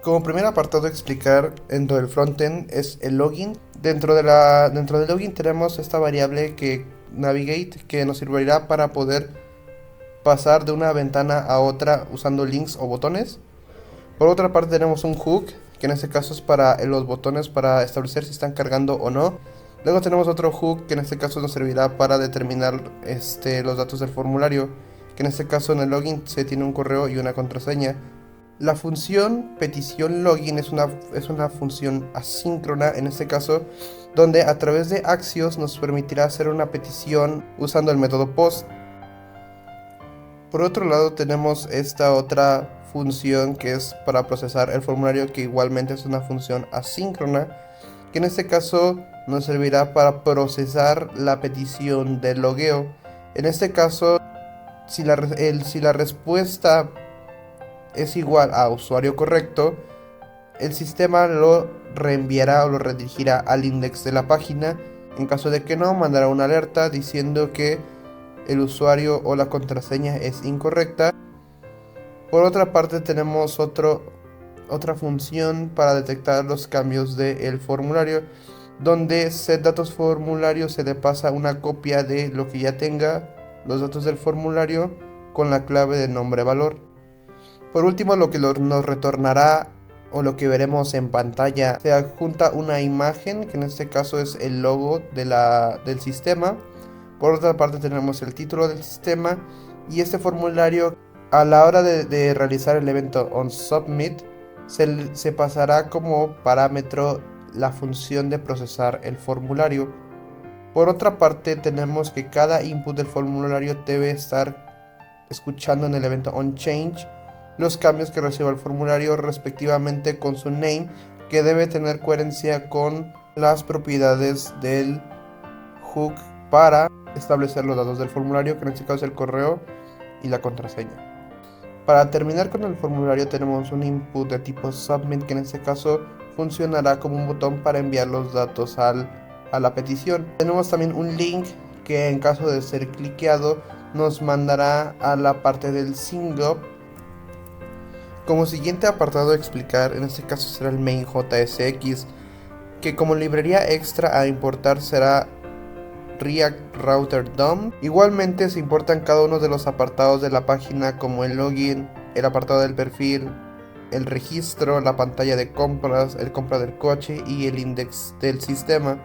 Como primer apartado a explicar dentro del frontend es el login. Dentro del login tenemos esta variable que navigate, que nos servirá para poder pasar de una ventana a otra usando links o botones. Por otra parte tenemos un hook, que en este caso es para los botones para establecer si están cargando o no. Luego tenemos otro hook que en este caso nos servirá para determinar los datos del formulario, que en este caso en el login se tiene un correo y una contraseña. La función petición login es una función asíncrona, en este caso, donde a través de Axios nos permitirá hacer una petición usando el método post. Por otro lado tenemos esta otra función que es para procesar el formulario, que igualmente es una función asíncrona, que en este caso nos servirá para procesar la petición de logueo. En este caso, si la respuesta es igual a usuario correcto, el sistema lo reenviará o lo redirigirá al index de la página. En caso de que no, mandará una alerta diciendo que el usuario o la contraseña es incorrecta. Por otra parte tenemos otra función para detectar los cambios del formulario, donde set datos formulario se le pasa una copia de lo que ya tenga los datos del formulario con la clave de nombre valor. Por último, lo que nos retornará o lo que veremos en pantalla, se adjunta una imagen, que en este caso es el logo del sistema. Por otra parte tenemos el título del sistema, y este formulario, a la hora de realizar el evento onSubmit, se pasará como parámetro la función de procesar el formulario. Por otra parte tenemos que cada input del formulario debe estar escuchando en el evento onChange los cambios que reciba el formulario respectivamente con su name, que debe tener coherencia con las propiedades del hook para establecer los datos del formulario, que en este caso es el correo y la contraseña. Para terminar con el formulario tenemos un input de tipo submit, que en este caso funcionará como un botón para enviar los datos a la petición. Tenemos también un link que en caso de ser cliqueado nos mandará a la parte del SYNGUP. Como siguiente apartado a explicar, en este caso será el main JSX, que como librería extra a importar será React Router DOM. Igualmente se importan cada uno de los apartados de la página, como el login, el apartado del perfil, el registro, la pantalla de compras, el compra del coche y el index del sistema.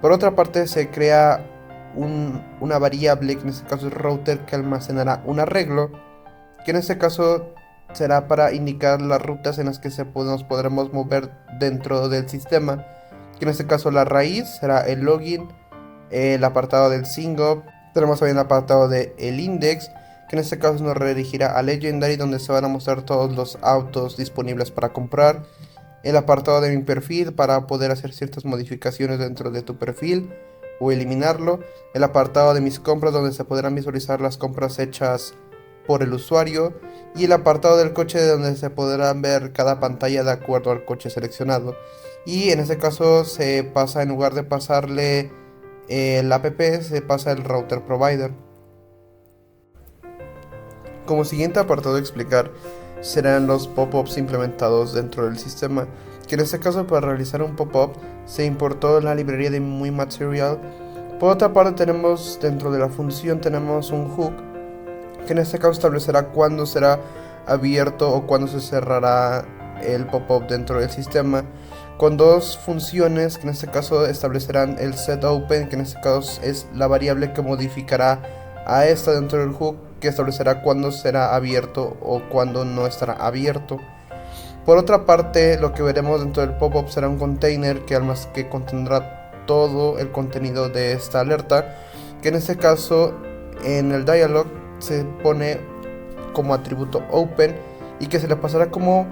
Por otra parte se crea una variable, que en este caso es router, que almacenará un arreglo, que en este caso será para indicar las rutas en las que nos podremos mover dentro del sistema, que en este caso la raíz será el login, el apartado del SYNGUP. Tenemos también el apartado del index, que en este caso nos redirigirá a Legendary, donde se van a mostrar todos los autos disponibles para comprar. El apartado de mi perfil, para poder hacer ciertas modificaciones dentro de tu perfil o eliminarlo. El apartado de mis compras, donde se podrán visualizar las compras hechas por el usuario, y el apartado del coche, donde se podrán ver cada pantalla de acuerdo al coche seleccionado. Y en este caso se pasa, en lugar de pasarle el app, se pasa el router provider. Como siguiente apartado a explicar serán los pop-ups implementados dentro del sistema, que en este caso para realizar un pop-up se importó la librería de MuyMaterial. Por otra parte tenemos dentro de la función tenemos un hook, que en este caso establecerá cuándo será abierto o cuándo se cerrará el pop-up dentro del sistema, con dos funciones, que en este caso establecerán el setOpen, que en este caso es la variable que modificará a esta dentro del hook, que establecerá cuándo será abierto o cuándo no estará abierto. Por otra parte, lo que veremos dentro del pop-up será un container que contendrá todo el contenido de esta alerta, que en este caso en el dialog se pone como atributo open, y que se le pasará como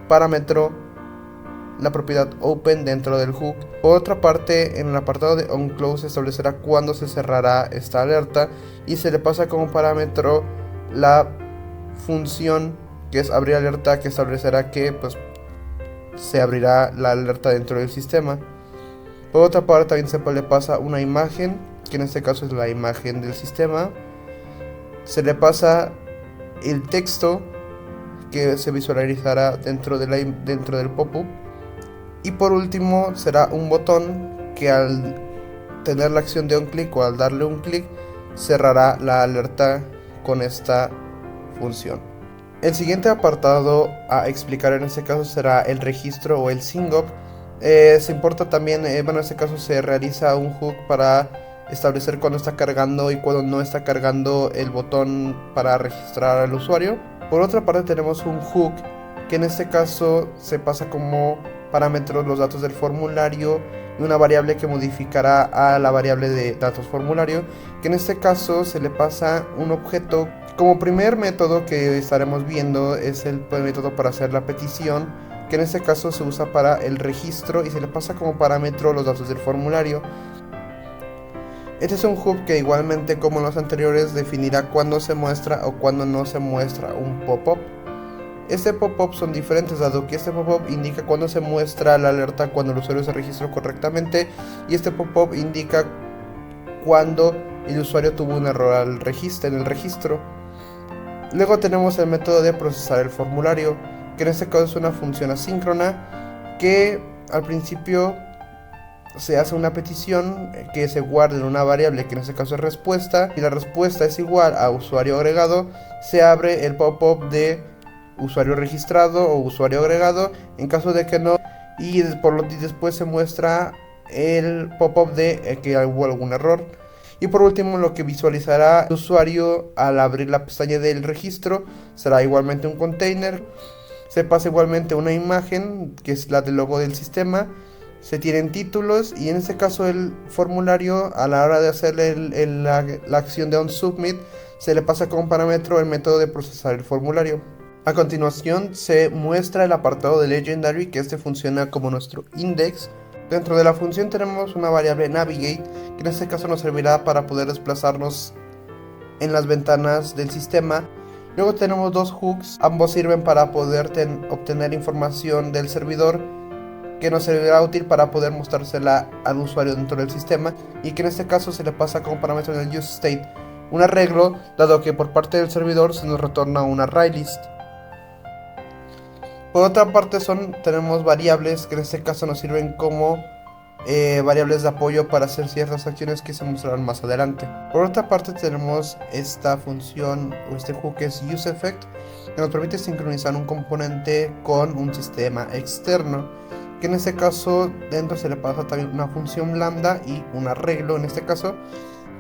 parámetro la propiedad open dentro del hook. Por otra parte, en el apartado de onClose se establecerá cuándo se cerrará esta alerta, y se le pasa como parámetro la función que es abrir alerta, que establecerá que se abrirá la alerta dentro del sistema. Por otra parte también se le pasa una imagen, que en este caso es la imagen del sistema. Se le pasa el texto, que se visualizará dentro del pop-up. Y por último será un botón que al tener la acción de un clic o al darle un clic cerrará la alerta con esta función. El siguiente apartado a explicar en este caso será el registro o el sync-up. Se importa también, en este caso se realiza un hook para establecer cuándo está cargando y cuándo no está cargando el botón para registrar al usuario. Por otra parte tenemos un hook que en este caso se pasa como parámetros los datos del formulario y una variable que modificará a la variable de datos formulario, que en este caso se le pasa un objeto. Como primer método que estaremos viendo es el método para hacer la petición, que en este caso se usa para el registro y se le pasa como parámetro los datos del formulario. Este es un hook que igualmente como los anteriores definirá cuándo se muestra o cuándo no se muestra un pop-up. Este pop-up son diferentes, dado que este pop-up indica cuándo se muestra la alerta cuando el usuario se registró correctamente, y este pop-up indica cuando el usuario tuvo un error en el registro. Luego tenemos el método de procesar el formulario, que en este caso es una función asíncrona que al principio se hace una petición que se guarda en una variable que en este caso es respuesta, y la respuesta es igual a usuario agregado. Se abre el pop-up de usuario registrado o usuario agregado en caso de que no, y después se muestra el pop-up de que hubo algún error. Y por último, lo que visualizará el usuario al abrir la pestaña del registro será igualmente un container. Se pasa igualmente una imagen que es la del logo del sistema. Se tienen títulos y en este caso el formulario, a la hora de hacer la acción de onSubmit, se le pasa como parámetro el método de procesar el formulario. A continuación se muestra el apartado de Legendary, que este funciona como nuestro index. Dentro de la función tenemos una variable navigate, que en este caso nos servirá para poder desplazarnos en las ventanas del sistema. Luego tenemos dos hooks, ambos sirven para poder obtener información del servidor, que nos servirá útil para poder mostrársela al usuario dentro del sistema, y que en este caso se le pasa como parámetro en el useState un arreglo, dado que por parte del servidor se nos retorna una arraylist. Por otra parte tenemos variables que en este caso nos sirven como variables de apoyo para hacer ciertas acciones que se mostrarán más adelante. Por otra parte tenemos esta función o este hook que es useEffect, que nos permite sincronizar un componente con un sistema externo, que en este caso dentro se le pasa también una función lambda y un arreglo en este caso,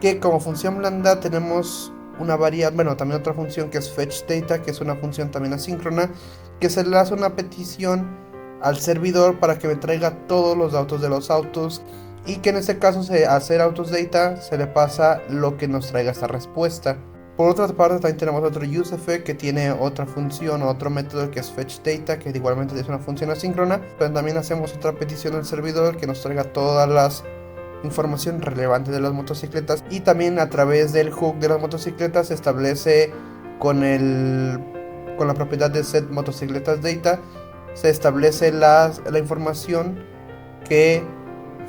que como función lambda tenemos una variable, también otra función que es fetchData, que es una función también asíncrona, que se le hace una petición al servidor para que me traiga todos los datos de los autos, y que en este caso hacer AutosData se le pasa lo que nos traiga esta respuesta. Por otra parte también tenemos otro useEffect que tiene otra función o otro método que es fetchData, que igualmente es una función asíncrona, pero también hacemos otra petición al servidor que nos traiga todas las información relevante de las motocicletas, y también a través del hook de las motocicletas se establece con la propiedad de setMotocicletasData se establece la información que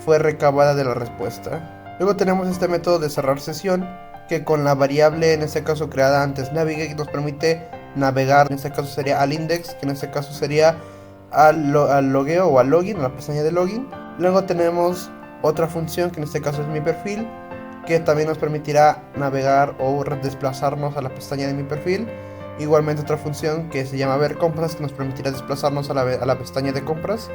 fue recabada de la respuesta. Luego tenemos este método de cerrar sesión, que con la variable en este caso creada antes navigate nos permite navegar, en este caso sería al index, que en este caso sería al logueo o al login, a la pestaña de login. Luego tenemos otra función que en este caso es mi perfil, que también nos permitirá navegar o desplazarnos a la pestaña de mi perfil. Igualmente otra función que se llama ver compras, que nos permitirá desplazarnos a la pestaña de compras.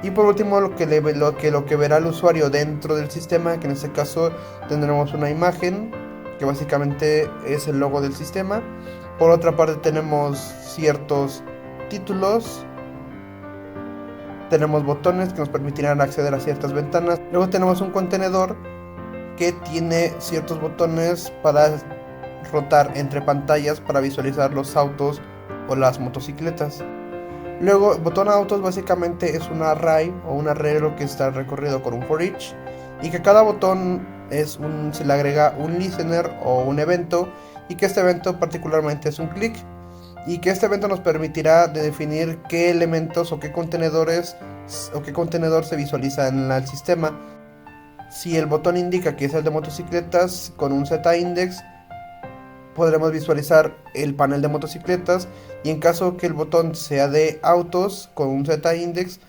Y por último lo que verá el usuario dentro del sistema, que en este caso tendremos una imagen que básicamente es el logo del sistema. Por otra parte tenemos ciertos títulos, tenemos botones que nos permitirán acceder a ciertas ventanas. Luego tenemos un contenedor que tiene ciertos botones para rotar entre pantallas para visualizar los autos o las motocicletas. Luego el botón autos básicamente es un array o un arreglo que está recorrido con un for each, y que cada botón se le agrega un listener o un evento, y que este evento particularmente es un click, y que este evento nos permitirá definir qué elementos o qué contenedor se visualiza en el sistema. Si el botón indica que es el de motocicletas con un ZIndex, podremos visualizar el panel de motocicletas, y en caso que el botón sea de autos con un Z-index,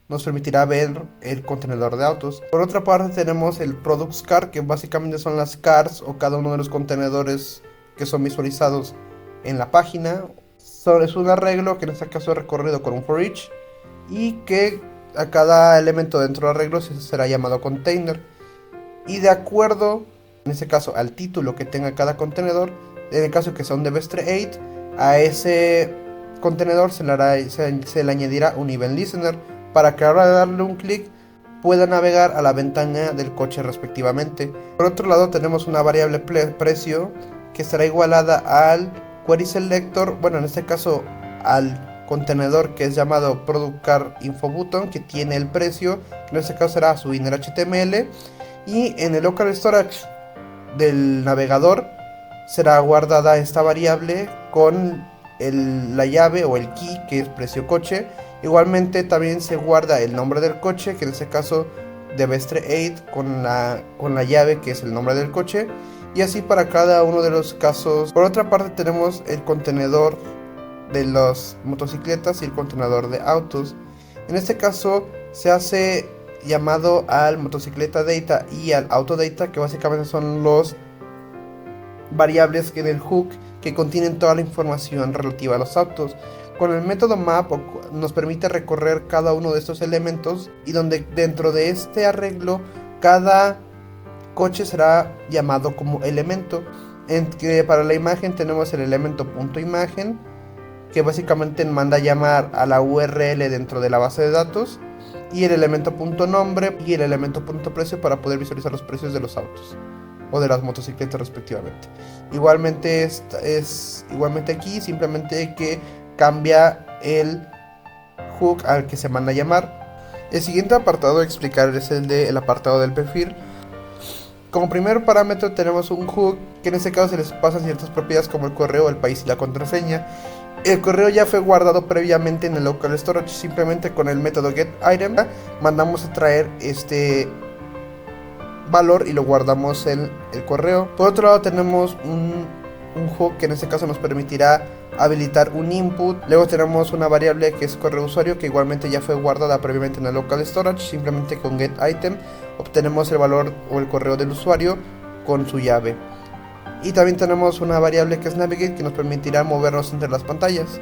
nos permitirá ver el contenedor de autos. Por otra parte tenemos el Products Car, que básicamente son las cars o cada uno de los contenedores que son visualizados en la página. Es un arreglo que en este caso es recorrido con un for each, y que a cada elemento dentro del arreglo será llamado container, y de acuerdo en este caso al título que tenga cada contenedor, en el caso que sea un Devestre 8, a ese contenedor se le añadirá un event listener para que a la hora de darle un clic pueda navegar a la ventana del coche respectivamente. Por otro lado tenemos una variable precio que estará igualada al query selector, bueno, en este caso al contenedor que es llamado Product Car Info Button, que tiene el precio, en este caso será su inner HTML, y en el local storage del navegador será guardada esta variable con la llave o el key, que es precio coche. Igualmente también se guarda el nombre del coche, que en este caso Devestre 8 con la llave que es el nombre del coche, y así para cada uno de los casos. Por otra parte tenemos el contenedor de las motocicletas y el contenedor de autos. En este caso se hace llamado al motocicleta data y al auto data, que básicamente son los variables que en el hook que contienen toda la información relativa a los autos. Con el método map nos permite recorrer cada uno de estos elementos, y donde dentro de este arreglo cada coche será llamado como elemento. Para la imagen tenemos el elemento .imagen, que básicamente manda a llamar a la URL dentro de la base de datos, y el elemento .nombre y el elemento .precio para poder visualizar los precios de los autos o de las motocicletas respectivamente. Igualmente igualmente aquí, simplemente que cambia el hook al que se manda a llamar. El siguiente apartado a explicar es el apartado del perfil. Como primer parámetro tenemos un hook, que en este caso se les pasan ciertas propiedades como el correo, el país y la contraseña. El correo ya fue guardado previamente en el local storage. Simplemente con el método getItem mandamos a traer este valor y lo guardamos en el correo. Por otro lado tenemos un hook que en este caso nos permitirá habilitar un input. Luego tenemos una variable que es correo usuario, que igualmente ya fue guardada previamente en el local storage. Simplemente con getItem obtenemos el valor o el correo del usuario con su llave. Y también tenemos una variable que es navigate, que nos permitirá movernos entre las pantallas.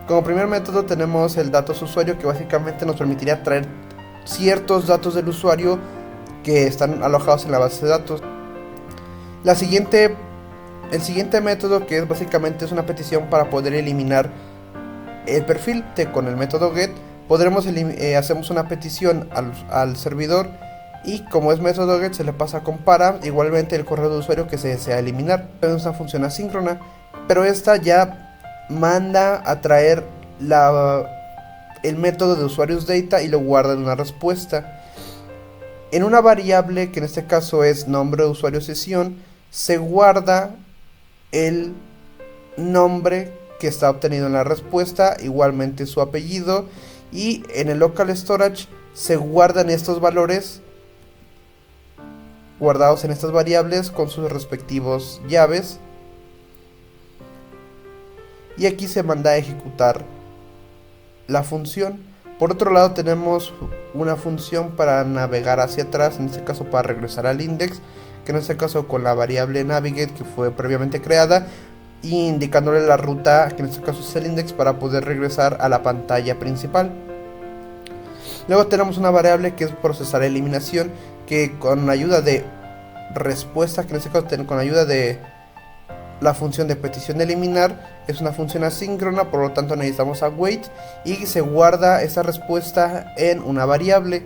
Como primer método tenemos el datos usuario, que básicamente nos permitirá traer ciertos datos del usuario que están alojados en la base de datos. El siguiente método, que es básicamente una petición para poder eliminar el perfil. Con el método get hacemos una petición al servidor, y como es método get se le pasa con para igualmente el correo de usuario que se desea eliminar. Es una función asíncrona, pero esta ya manda a traer el método de usuarios data y lo guarda en una respuesta. En una variable que en este caso es nombre de usuario sesión, se guarda el nombre que está obtenido en la respuesta, igualmente su apellido, y en el local storage se guardan estos valores guardados en estas variables con sus respectivos llaves, y aquí se manda a ejecutar la función. Por otro lado tenemos una función para navegar hacia atrás, en este caso para regresar al index, que en este caso con la variable navigate que fue previamente creada, y indicándole la ruta, que en este caso es el index, para poder regresar a la pantalla principal. Luego tenemos una variable que es procesar eliminación, que con ayuda de respuesta, que en este caso con ayuda de la función de petición de eliminar, es una función asíncrona, por lo tanto necesitamos await, y se guarda esa respuesta en una variable.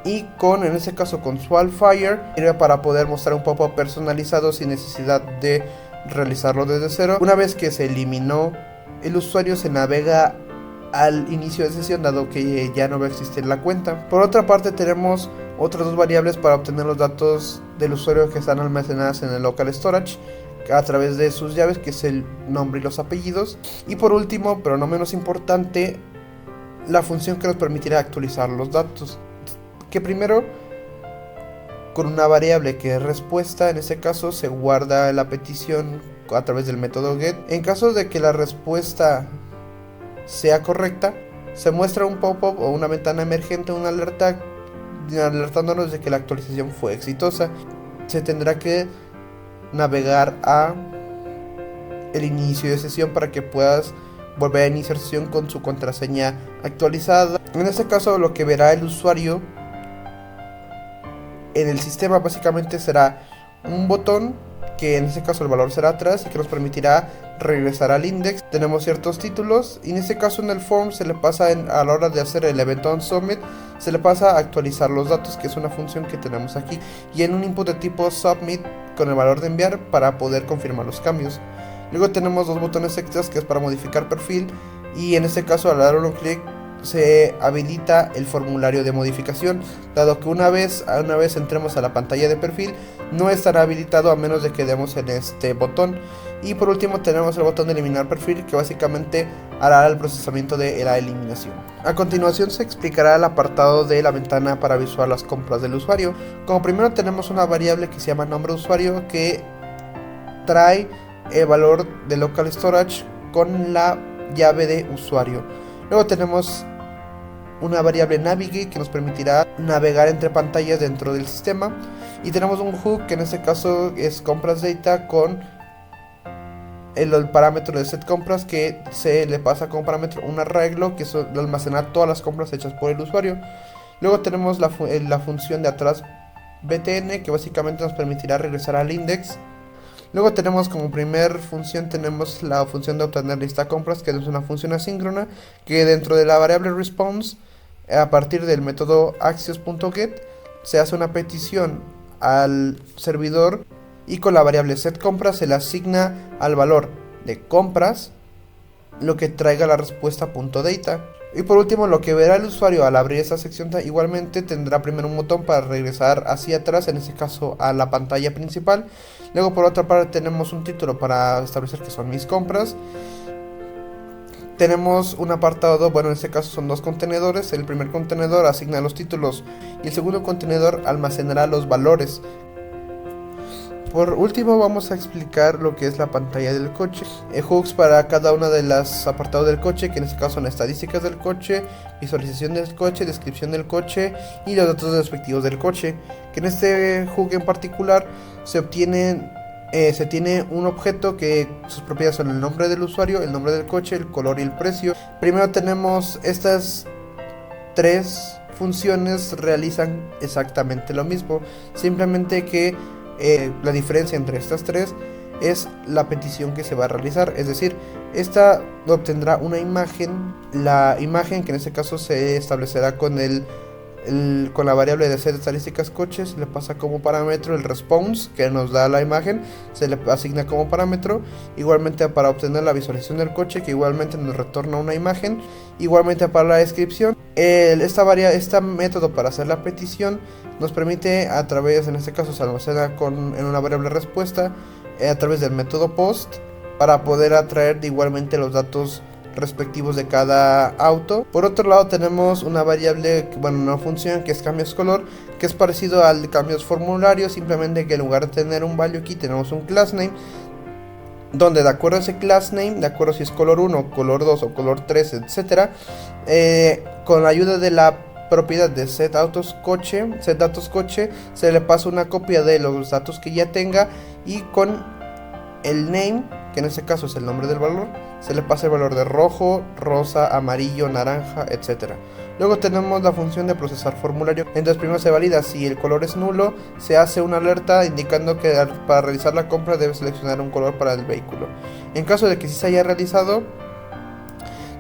Y en este caso con Swallfire sirve para poder mostrar un pop-up personalizado sin necesidad de realizarlo desde cero. Una vez que se eliminó el usuario, se navega al inicio de sesión, dado que ya no va a existir la cuenta. Por otra parte tenemos otras dos variables para obtener los datos del usuario que están almacenadas en el local storage a través de sus llaves, que es el nombre y los apellidos. Y por último, pero no menos importante, la función que nos permitirá actualizar los datos, que primero con una variable que es respuesta. En este caso se guarda la petición a través del método get. En caso de que la respuesta sea correcta, se muestra un pop-up o una ventana emergente, una alerta alertándonos de que la actualización fue exitosa. Se tendrá que navegar a el inicio de sesión para que puedas volver a iniciar sesión con su contraseña actualizada. En este caso, lo que verá el usuario en el sistema básicamente será un botón, que en este caso el valor será atrás y que nos permitirá regresar al index. Tenemos ciertos títulos y en este caso en el form se le pasa a la hora de hacer el event on submit, se le pasa a actualizar los datos, que es una función que tenemos aquí, y en un input de tipo submit con el valor de enviar para poder confirmar los cambios. Luego tenemos dos botones extras, que es para modificar perfil, y en este caso al dar un clic se habilita el formulario de modificación, dado que una vez entremos a la pantalla de perfil no estará habilitado a menos de que demos en este botón. Y por último tenemos el botón de eliminar perfil, que básicamente hará el procesamiento de la eliminación. A continuación se explicará el apartado de la ventana para visualizar las compras del usuario. Como primero tenemos una variable que se llama nombre de usuario, que trae el valor de local storage con la llave de usuario. Luego tenemos una variable navigate que nos permitirá navegar entre pantallas dentro del sistema, y tenemos un hook que en este caso es compras data con el parámetro de set compras, que se le pasa como parámetro un arreglo que almacena todas las compras hechas por el usuario. Luego tenemos la función de atrás btn, que básicamente nos permitirá regresar al index. Luego tenemos como primer función tenemos la función de obtener lista de compras, que es una función asíncrona que dentro de la variable response, a partir del método axios.get, se hace una petición al servidor y con la variable setCompras se le asigna al valor de compras lo que traiga la respuesta .data. Y por último, lo que verá el usuario al abrir esta sección igualmente tendrá primero un botón para regresar hacia atrás, en este caso a la pantalla principal. Luego por otra parte tenemos un título para establecer que son mis compras. Tenemos un apartado, bueno en este caso son dos contenedores. El primer contenedor asigna los títulos y el segundo contenedor almacenará los valores. Por último vamos a explicar lo que es la pantalla del coche. Hooks para cada una de las apartados del coche, que en este caso son estadísticas del coche, visualización del coche, descripción del coche y los datos respectivos del coche. Que en este hook en particular se tiene un objeto que sus propiedades son el nombre del usuario, el nombre del coche, el color y el precio. Primero tenemos estas tres funciones, realizan exactamente lo mismo, simplemente que la diferencia entre estas tres es la petición que se va a realizar, es decir, esta obtendrá una imagen, la imagen que en este caso se establecerá con con la variable de set estadísticas coches, le pasa como parámetro el response que nos da la imagen, se le asigna como parámetro, igualmente para obtener la visualización del coche, que igualmente nos retorna una imagen, igualmente para la descripción. Este método para hacer la petición nos permite a través, en este caso se almacena en una variable respuesta a través del método post, para poder atraer igualmente los datos respectivos de cada auto. Por otro lado tenemos una variable, una función que es cambios color, que es parecido al cambios formulario, simplemente que en lugar de tener un value aquí tenemos un class name, donde de acuerdo a ese class name, de acuerdo si es color 1, color 2 o color 3, etcétera, con la ayuda de la propiedad de set datos coche, se le pasa una copia de los datos que ya tenga, y con el name, que en este caso es el nombre del valor, se le pasa el valor de rojo, rosa, amarillo, naranja, etc. Luego tenemos la función de procesar formulario. Entonces primero se valida si el color es nulo, se hace una alerta indicando que para realizar la compra debe seleccionar un color para el vehículo. En caso de que sí se haya realizado,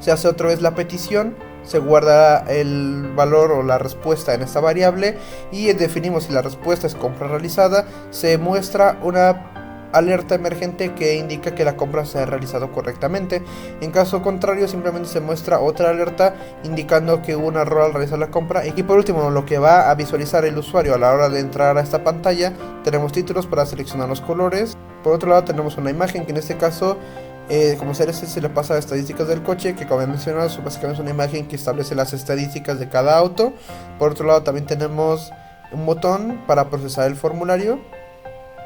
se hace otra vez la petición, se guarda el valor o la respuesta en esta variable y definimos si la respuesta es compra realizada. Se muestra una alerta emergente que indica que la compra se ha realizado correctamente. En caso contrario, simplemente se muestra otra alerta indicando que hubo un error al realizar la compra. Y por último, lo que va a visualizar el usuario a la hora de entrar a esta pantalla, tenemos títulos para seleccionar los colores. Por otro lado tenemos una imagen que en este caso como CRC se le pasa a estadísticas del coche, que como he mencionado básicamente es una imagen que establece las estadísticas de cada auto. Por otro lado también tenemos un botón para procesar el formulario.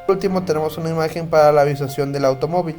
Por último tenemos una imagen para la visualización del automóvil.